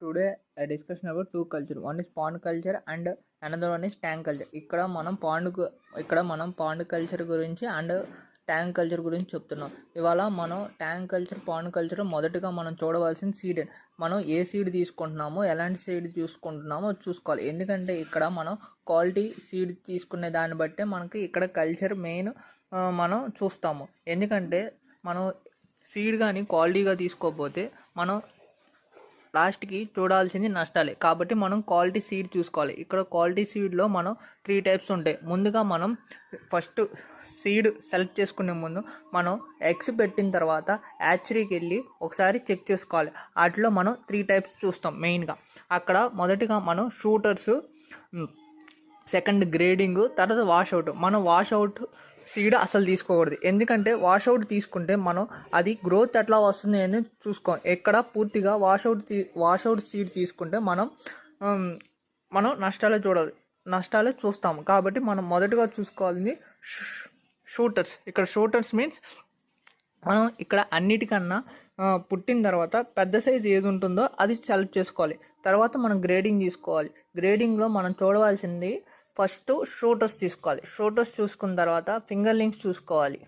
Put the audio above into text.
Today a discussion about two culture. One is pond culture and another one is tank culture. ఇక్కడ మనం pond culture గురించి and tank culture గురించి చెప్తున్నాం. ఇవాళ మనం ట్యాంక్ కల్చర్, పాండ్ కల్చర్ మొదటగా మనం చూడవలసిన సీడ్. మనం ఏ సీడ్ తీసుకుంటున్నామో, ఎలాంటి సీడ్ చూసుకుంటున్నామో చూసుకోవాలి. ఎందుకంటే ఇక్కడ మనం క్వాలిటీ సీడ్ తీసుకునే దాన్ని బట్టే మనకి ఇక్కడ కల్చర్ మెయిన్ మనం చూస్తాము. ఎందుకంటే మనం సీడ్ కానీ క్వాలిటీగా తీసుకోకపోతే మనం లాస్ట్కి చూడాల్సింది నష్టాలే. కాబట్టి మనం క్వాలిటీ సీడ్ చూసుకోవాలి. ఇక్కడ క్వాలిటీ సీడ్లో మనం 3 టైప్స్ ఉంటాయి. ముందుగా మనం ఫస్ట్ సీడ్ సెలెక్ట్ చేసుకునే ముందు మనం ఎగ్స్ పెట్టిన తర్వాత యాచరీకి వెళ్ళి ఒకసారి చెక్ చేసుకోవాలి. వాటిలో మనం 3 టైప్స్ చూస్తాం మెయిన్గా. అక్కడ మొదటిగా మనం షూటర్స్, సెకండ్ గ్రేడింగ్, తర్వాత వాషౌట్. మనం వాషౌట్ సీడ్ అసలు తీసుకోకూడదు. ఎందుకంటే వాషౌట్ తీసుకుంటే మనం అది గ్రోత్ ఎట్లా వస్తుంది అని చూసుకోం. ఎక్కడ పూర్తిగా వాషౌట్ సీడ్ తీసుకుంటే మనం నష్టాలే చూస్తాము. కాబట్టి మనం మొదటగా చూసుకోవాల్సింది షూటర్స్. ఇక్కడ షూటర్స్ మీన్స్ మనం ఇక్కడ అన్నిటికన్నా పుట్టిన తర్వాత పెద్ద సైజు ఏది ఉంటుందో అది సెలెక్ట్ చేసుకోవాలి. తర్వాత మనం గ్రేడింగ్ తీసుకోవాలి. గ్రేడింగ్లో మనం చూడవలసింది ఫస్ట్ షూటర్స్ తీసుకోవాలి. షూటర్స్ చూసుకున్న తర్వాత ఫింగర్ లింక్స్ చూసుకోవాలి.